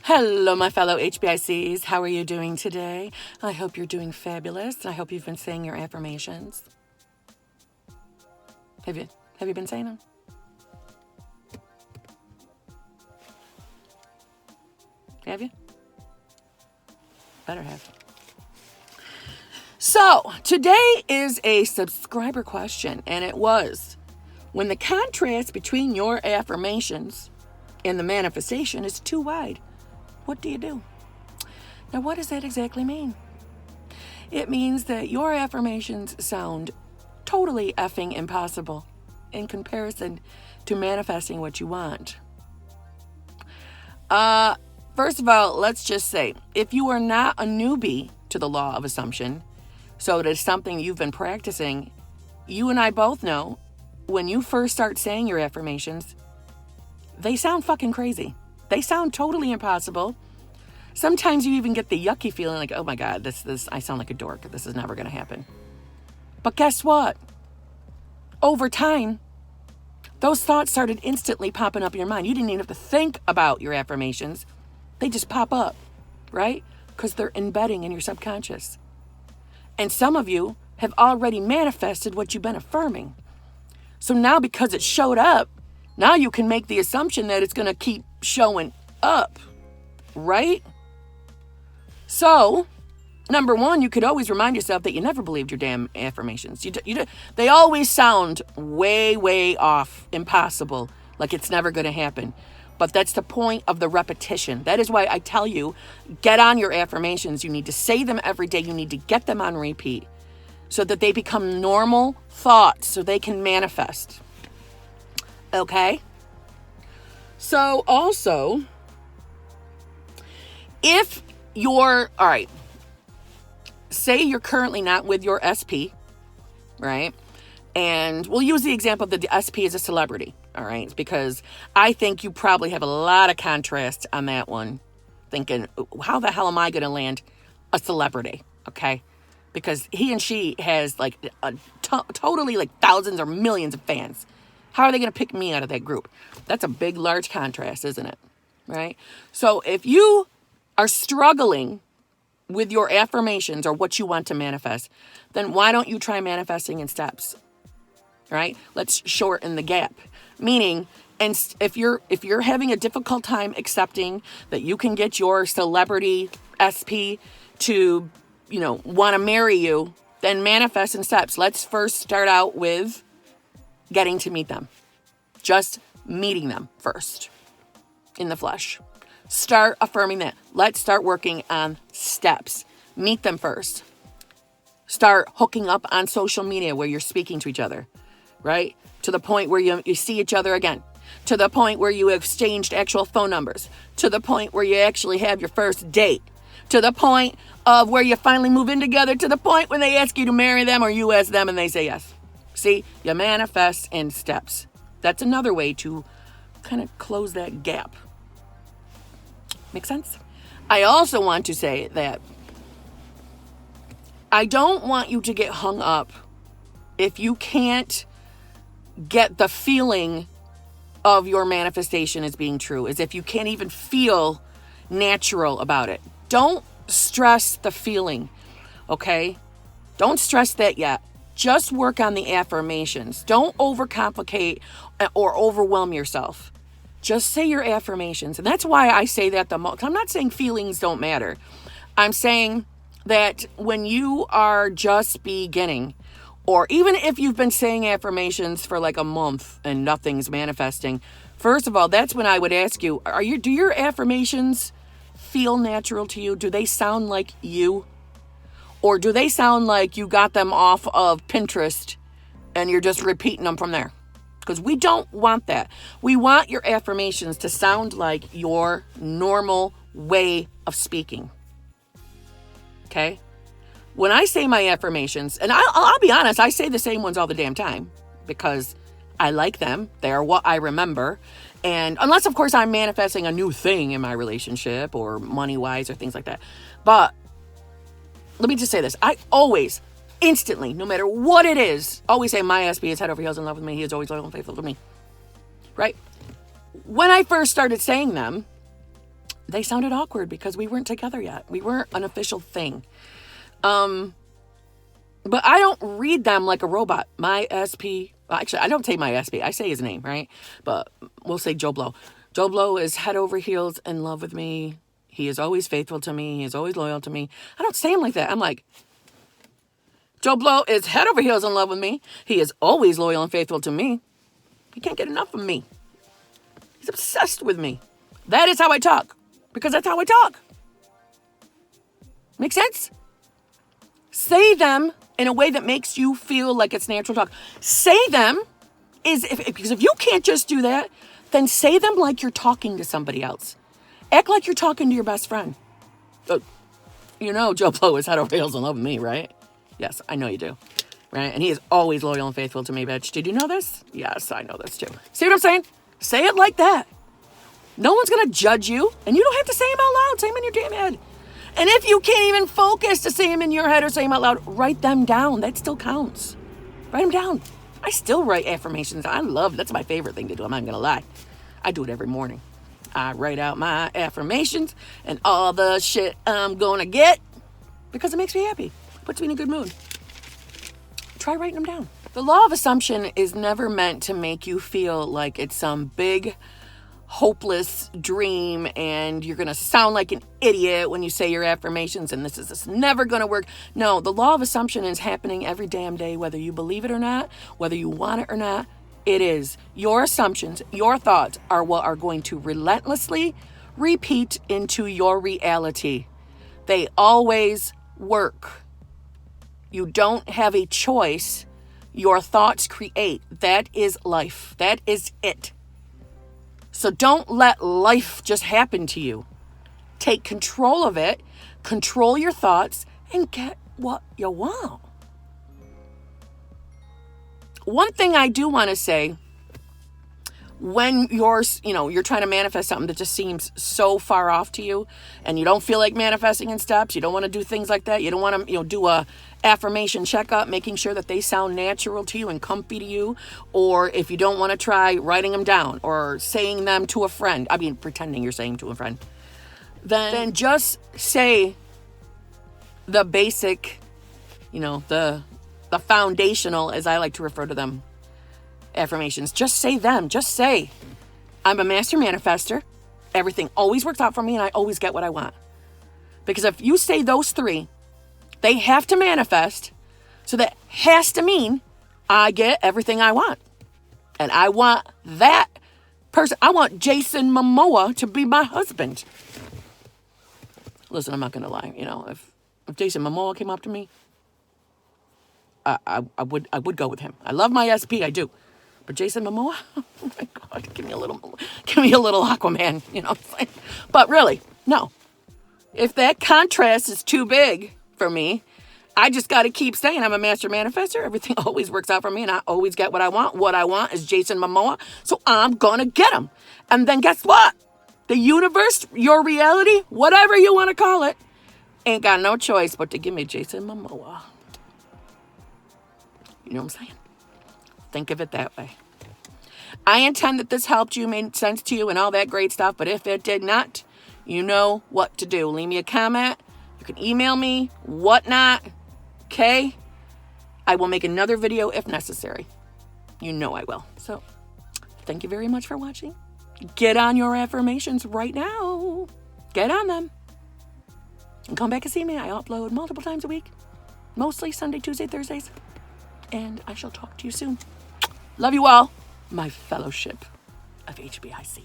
Hello, my fellow HBICs. How are you doing today? I hope you're doing fabulous. I hope you've been saying your affirmations. Have you been saying them? Have you? Better have. So, today is a subscriber question, and it was, when the contrast between your affirmations and the manifestation is too wide, what do you do? Now, what does that exactly mean? It means that your affirmations sound totally effing impossible in comparison to manifesting what you want. First of all, let's just say, if you are not a newbie to the law of assumption, so it is something you've been practicing, you and I both know when you first start saying your affirmations, they sound fucking crazy. They sound totally impossible. Sometimes you even get the yucky feeling like, oh my God, this I sound like a dork. This is never going to happen. But guess what? Over time, those thoughts started instantly popping up in your mind. You didn't even have to think about your affirmations. They just pop up, right? Because they're embedding in your subconscious. And some of you have already manifested what you've been affirming. So now because it showed up, now you can make the assumption that it's going to keep showing up, right? So, number one, you could always remind yourself that you never believed your damn affirmations. They always sound way, way off, impossible, like it's never going to happen. But that's the point of the repetition. That is why I tell you, get on your affirmations. You need to say them every day. You need to get them on repeat so that they become normal thoughts so they can manifest. Okay? So also, if you're, all right, say you're currently not with your SP, right? And we'll use the example that the SP is a celebrity, all right? Because I think you probably have a lot of contrast on that one, thinking, how the hell am I going to land a celebrity, okay? Because he and she has like totally like thousands or millions of fans. How are they going to pick me out of that group? That's a big, large contrast, isn't it? Right? So if you are struggling with your affirmations or what you want to manifest, then why don't you try manifesting in steps? Right? Let's shorten the gap. Meaning, and if you're having a difficult time accepting that you can get your celebrity SP to, want to marry you, then manifest in steps. Let's first start out with getting to meet them. Just meeting them first in the flesh. Start affirming that. Let's start working on steps. Meet them first. Start hooking up on social media where you're speaking to each other, right? To the point where you see each other again. To the point where you exchanged actual phone numbers. To the point where you actually have your first date. To the point of where you finally move in together. To the point when they ask you to marry them or you ask them and they say yes. See, you manifest in steps. That's another way to kind of close that gap. Make sense? I also want to say that I don't want you to get hung up if you can't get the feeling of your manifestation as being true, as if you can't even feel natural about it. Don't stress the feeling, okay? Don't stress that yet. Just work on the affirmations. Don't overcomplicate or overwhelm yourself. Just say your affirmations. And that's why I say that the most. I'm not saying feelings don't matter. I'm saying that when you are just beginning, or even if you've been saying affirmations for like a month and nothing's manifesting, first of all, that's when I would ask you, do your affirmations feel natural to you? Do they sound like you? Or do they sound like you got them off of Pinterest and you're just repeating them from there? Because we don't want that. We want your affirmations to sound like your normal way of speaking. Okay? When I say my affirmations, and I'll be honest, I say the same ones all the damn time because I like them. They're what I remember. And unless, of course, I'm manifesting a new thing in my relationship or money-wise or things like that. But let me just say this. I always, instantly, no matter what it is, always say my SP is head over heels in love with me. He is always loyal and faithful to me. Right? When I first started saying them, they sounded awkward because we weren't together yet. We weren't an official thing. But I don't read them like a robot. My SP, well, actually, I don't say my SP. I say his name, right? But we'll say Joe Blow. Joe Blow is head over heels in love with me. He is always faithful to me. He is always loyal to me. I don't say him like that. I'm like, Joe Blow is head over heels in love with me. He is always loyal and faithful to me. He can't get enough of me. He's obsessed with me. That is how I talk. Because that's how I talk. Make sense? Say them in a way that makes you feel like it's natural talk. Say them because if you can't just do that, then say them like you're talking to somebody else. Act like you're talking to your best friend. You know Joe Blow is head over heels in love with me, right? Yes, I know you do. Right? And he is always loyal and faithful to me, bitch. Did you know this? Yes, I know this too. See what I'm saying? Say it like that. No one's going to judge you, and you don't have to say them out loud. Say them in your damn head. And if you can't even focus to say them in your head or say them out loud, write them down. That still counts. Write them down. I still write affirmations. That's my favorite thing to do. I'm not going to lie. I do it every morning. I write out my affirmations and all the shit I'm going to get because it makes me happy. It puts me in a good mood. Try writing them down. The law of assumption is never meant to make you feel like it's some big, hopeless dream and you're going to sound like an idiot when you say your affirmations and this is never going to work. No, the law of assumption is happening every damn day, whether you believe it or not, whether you want it or not. It is. Your assumptions, your thoughts are what are going to relentlessly repeat into your reality. They always work. You don't have a choice. Your thoughts create. That is life. That is it. So don't let life just happen to you. Take control of it, control your thoughts, and get what you want. One thing I do want to say, when you're trying to manifest something that just seems so far off to you, and you don't feel like manifesting in steps, you don't want to do things like that, you don't want to, do a affirmation checkup, making sure that they sound natural to you and comfy to you, or if you don't want to try writing them down or saying them to a friend, pretending you're saying to a friend, then just say the basic, the foundational, as I like to refer to them, affirmations. Just say them. Just say, I'm a master manifester. Everything always works out for me and I always get what I want. Because if you say those three, they have to manifest. So that has to mean I get everything I want. And I want that person. I want Jason Momoa to be my husband. Listen, I'm not going to lie. If Jason Momoa came up to me, I would go with him. I love my SP, I do. But Jason Momoa, oh my God, give me a little Aquaman, you know what I'm saying? But really, no. If that contrast is too big for me, I just got to keep saying I'm a master manifester. Everything always works out for me and I always get what I want. What I want is Jason Momoa, so I'm going to get him. And then guess what? The universe, your reality, whatever you want to call it, ain't got no choice but to give me Jason Momoa. You know what I'm saying? Think of it that way. I intend that this helped you, made sense to you, and all that great stuff. But if it did not, you know what to do. Leave me a comment. You can email me, whatnot. Okay? I will make another video if necessary. You know I will. So, thank you very much for watching. Get on your affirmations right now. Get on them. And come back and see me. I upload multiple times a week. Mostly Sunday, Tuesday, Thursdays. And I shall talk to you soon. Love you all, my fellowship of HBIC.